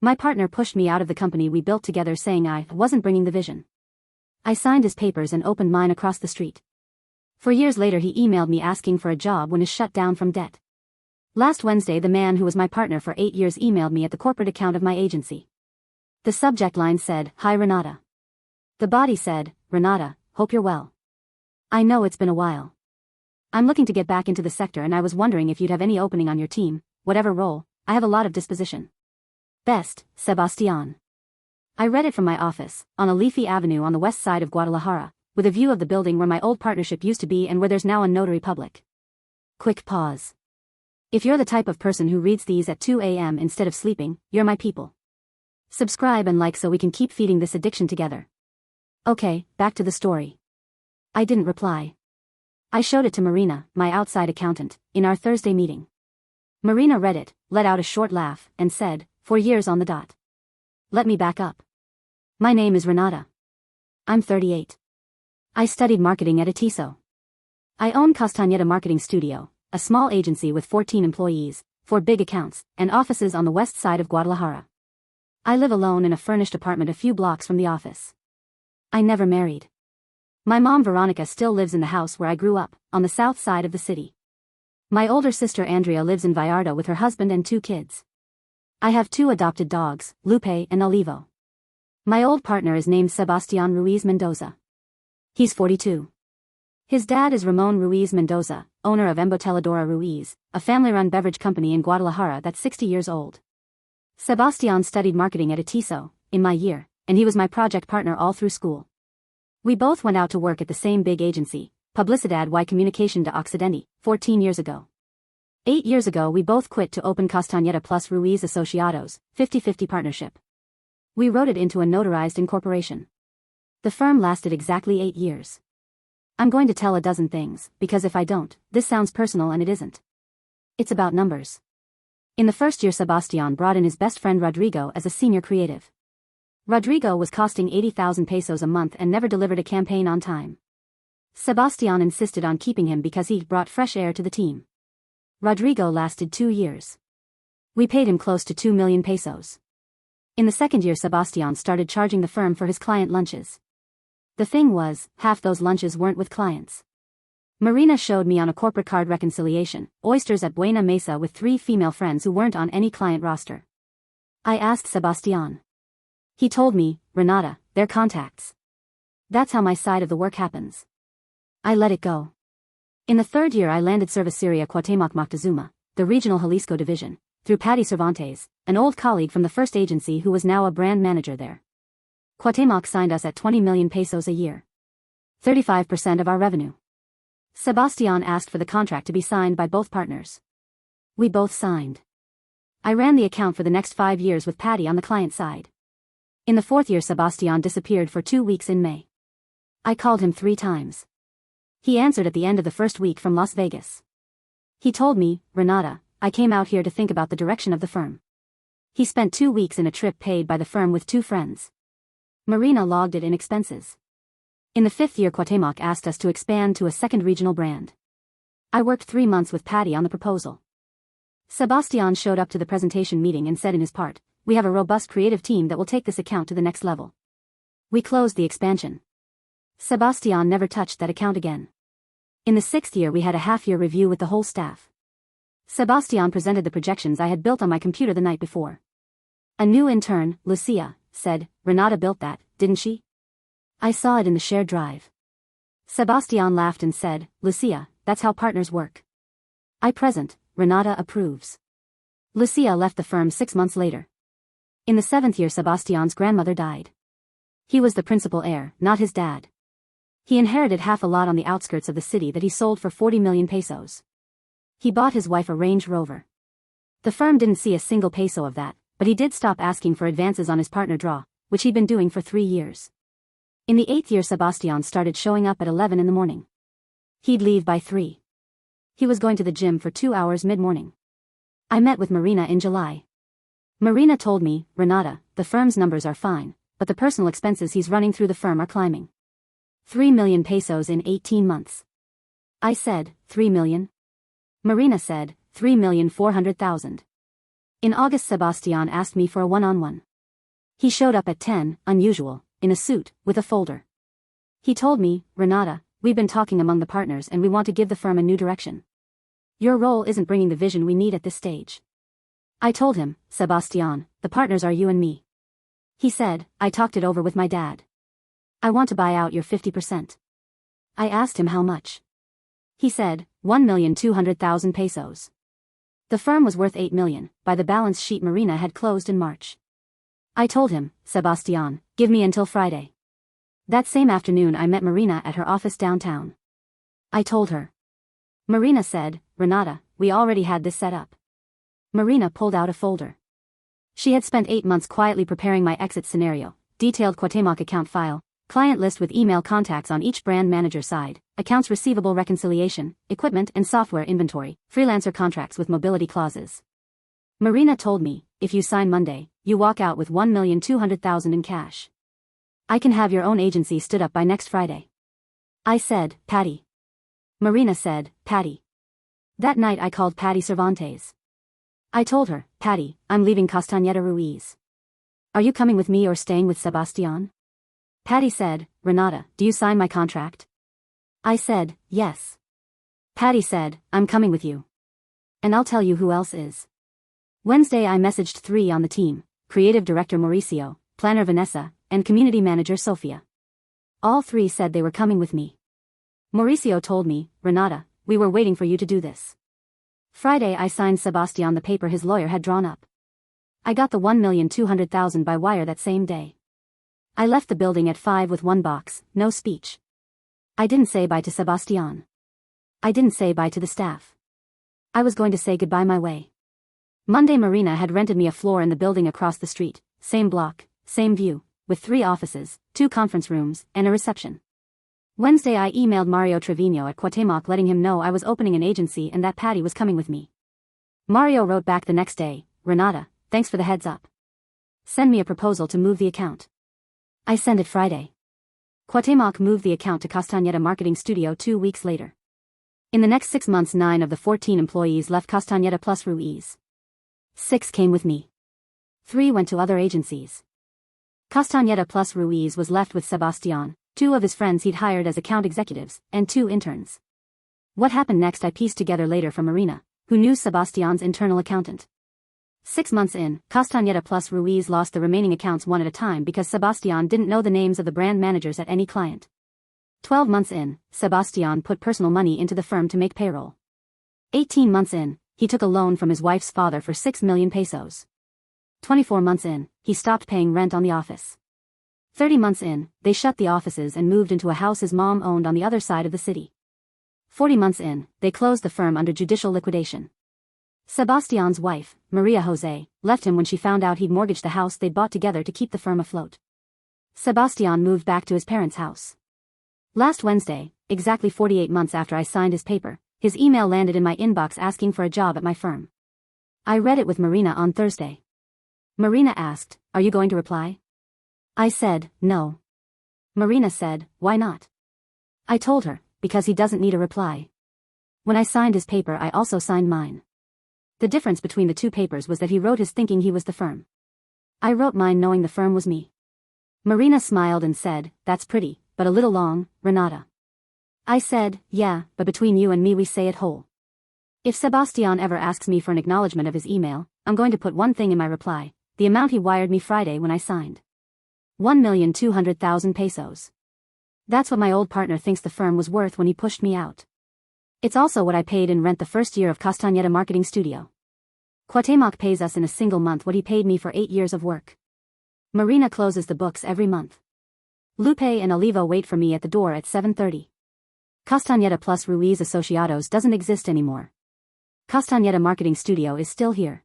My partner pushed me out of the company we built together, saying I wasn't bringing the vision. I signed his papers and opened mine across the street. 4 years later he emailed me asking for a job when is shut down from debt. Last Wednesday the man who was my partner for 8 years emailed me at the corporate account of my agency. The subject line said, "Hi Renata." The body said, "Renata, hope you're well. I know it's been a while. I'm looking to get back into the sector and I was wondering if you'd have any opening on your team, whatever role, I have a lot of disposition. Best, Sebastián." I read it from my office, on a leafy avenue on the west side of Guadalajara, with a view of the building where my old partnership used to be and where there's now a notary public. Quick pause. If you're the type of person who reads these at 2 a.m. instead of sleeping, you're my people. Subscribe and like so we can keep feeding this addiction together. Okay, back to the story. I didn't reply. I showed it to Marina, my outside accountant, in our Thursday meeting. Marina read it, let out a short laugh, and said, 4 years on the dot. Let me back up. My name is Renata. I'm 38. I studied marketing at Atiso. I own Castañeda Marketing Studio, a small agency with 14 employees, 4 big accounts, and offices on the west side of Guadalajara. I live alone in a furnished apartment a few blocks from the office. I never married. My mom Veronica still lives in the house where I grew up, on the south side of the city. My older sister Andrea lives in Vallarta with her husband and 2 kids. I have 2 adopted dogs, Lupe and Olivo. My old partner is named Castañeda+Ruiz Mendoza. He's 42. His dad is Ramon Ruiz Mendoza, owner of Embotelladora Ruiz, a family-run beverage company in Guadalajara that's 60 years old. Sebastián studied marketing at Atiso, in my year, and he was my project partner all through school. We both went out to work at the same big agency, Publicidad y Comunicación de Occidente, 14 years ago. 8 years ago we both quit to open Castañeda+Ruiz Asociados, 50-50 partnership. We wrote it into a notarized incorporation. The firm lasted exactly 8 years. I'm going to tell a dozen things, because if I don't, this sounds personal and it isn't. It's about numbers. In the first year Sebastián brought in his best friend Rodrigo as a senior creative. Rodrigo was costing 80,000 pesos a month and never delivered a campaign on time. Sebastián insisted on keeping him because he brought fresh air to the team. Rodrigo lasted 2 years. We paid him close to 2 million pesos. In the second year Sebastián started charging the firm for his client lunches. The thing was, half those lunches weren't with clients. Marina showed me on a corporate card reconciliation, Oysters at Buena Mesa with 3 female friends who weren't on any client roster. I asked Sebastián. He told me, Renata, they're contacts. That's how my side of the work happens. I let it go. In the third year I landed Cervecería Cuauhtémoc Moctezuma, the regional Jalisco division, through Patty Cervantes, an old colleague from the first agency who was now a brand manager there. Cuauhtémoc signed us at 20 million pesos a year. 35% of our revenue. Sebastián asked for the contract to be signed by both partners. We both signed. I ran the account for the next 5 years with Patty on the client side. In the 4th year Sebastián disappeared for 2 weeks in May. I called him 3 times. He answered at the end of the first week from Las Vegas. He told me, Renata, I came out here to think about the direction of the firm. He spent 2 weeks in a trip paid by the firm with 2 friends. Marina logged it in expenses. In the 5th year Cuauhtémoc asked us to expand to a second regional brand. I worked 3 months with Patty on the proposal. Sebastián showed up to the presentation meeting and said in his part, we have a robust creative team that will take this account to the next level. We closed the expansion. Sebastián never touched that account again. In the 6th year we had a half-year review with the whole staff. Sebastián presented the projections I had built on my computer the night before. A new intern, Lucia, said, Renata built that, didn't she? I saw it in the shared drive. Sebastián laughed and said, Lucia, that's how partners work. I present, Renata approves. Lucia left the firm 6 months later. In the 7th year Sebastián's grandmother died. He was the principal heir, not his dad. He inherited half a lot on the outskirts of the city that he sold for 40 million pesos. He bought his wife a Range Rover. The firm didn't see a single peso of that, but he did stop asking for advances on his partner draw, which he'd been doing for 3 years. In the 8th year Sebastián started showing up at 11 in the morning. He'd leave by 3. He was going to the gym for 2 hours mid-morning. I met with Marina in July. Marina told me, Renata, the firm's numbers are fine, but the personal expenses he's running through the firm are climbing. 3 million pesos in 18 months. I said, 3 million? Marina said, 3,400,000. In August, Sebastián asked me for a one-on-one. He showed up at 10, unusual, in a suit, with a folder. He told me, Renata, we've been talking among the partners and we want to give the firm a new direction. Your role isn't bringing the vision we need at this stage. I told him, Sebastián, the partners are you and me. He said, I talked it over with my dad. I want to buy out your 50%. I asked him how much. He said, 1,200,000 pesos. The firm was worth 8 million, by the balance sheet Marina had closed in March. I told him, Sebastián, give me until Friday. That same afternoon I met Marina at her office downtown. I told her. Marina said, Renata, we already had this set up. Marina pulled out a folder. She had spent 8 months quietly preparing my exit scenario, detailed Cuauhtémoc account file, client list with email contacts on each brand manager side, accounts receivable reconciliation, equipment and software inventory, freelancer contracts with mobility clauses. Marina told me, if you sign Monday, you walk out with 1,200,000 in cash. I can have your own agency stood up by next Friday. I said, Patty. Marina said, Patty. That night I called Patty Cervantes. I told her, Patty, I'm leaving Castañeda+Ruiz. Are you coming with me or staying with Sebastián? Patty said, Renata, do you sign my contract? I said, yes. Patty said, I'm coming with you. And I'll tell you who else is. Wednesday I messaged 3 on the team, creative director Mauricio, planner Vanessa, and community manager Sofía. All 3 said they were coming with me. Mauricio told me, Renata, we were waiting for you to do this. Friday I signed Sebastián the paper his lawyer had drawn up. I got the 1,200,000 by wire that same day. I left the building at 5 with 1 box, no speech. I didn't say bye to Sebastián. I didn't say bye to the staff. I was going to say goodbye my way. Monday Marina had rented me a floor in the building across the street, same block, same view, with 3 offices, 2 conference rooms, and a reception. Wednesday I emailed Mario Trevino at Cuauhtémoc letting him know I was opening an agency and that Patty was coming with me. Mario wrote back the next day, Renata, thanks for the heads up. Send me a proposal to move the account. I sent it Friday. Cuauhtémoc moved the account to Castañeda Marketing Studio 2 weeks later. In the next 6 months 9 of the 14 employees left Castañeda+Ruiz. 6 came with me. 3 went to other agencies. Castañeda+Ruiz was left with Sebastián, 2 of his friends he'd hired as account executives, and 2 interns. What happened next I pieced together later from Marina, who knew Sebastián's internal accountant. 6 months in, Castañeda+Ruiz lost the remaining accounts one at a time because Sebastián didn't know the names of the brand managers at any client. 12 months in, Sebastián put personal money into the firm to make payroll. 18 months in, he took a loan from his wife's father for 6 million pesos. 24 months in, he stopped paying rent on the office. 30 months in, they shut the offices and moved into a house his mom owned on the other side of the city. 40 months in, they closed the firm under judicial liquidation. Sebastián's wife, Maria José, left him when she found out he'd mortgaged the house they'd bought together to keep the firm afloat. Sebastián moved back to his parents' house. Last Wednesday, exactly 48 months after I signed his paper, his email landed in my inbox asking for a job at my firm. I read it with Marina on Thursday. Marina asked, are you going to reply? I said, no. Marina said, why not? I told her, because he doesn't need a reply. When I signed his paper I also signed mine. The difference between the 2 papers was that he wrote his thinking he was the firm. I wrote mine knowing the firm was me. Marina smiled and said, that's pretty, but a little long, Renata. I said, yeah, but between you and me we say it whole. If Sebastián ever asks me for an acknowledgement of his email, I'm going to put one thing in my reply, the amount he wired me Friday when I signed. 1,200,000 pesos. That's what my old partner thinks the firm was worth when he pushed me out. It's also what I paid in rent the first year of Castañeda Marketing Studio. Cuauhtémoc pays us in a single month what he paid me for 8 years of work. Marina closes the books every month. Lupe and Olivo wait for me at the door at 7:30. Castañeda+Ruiz Asociados doesn't exist anymore. Castañeda Marketing Studio is still here.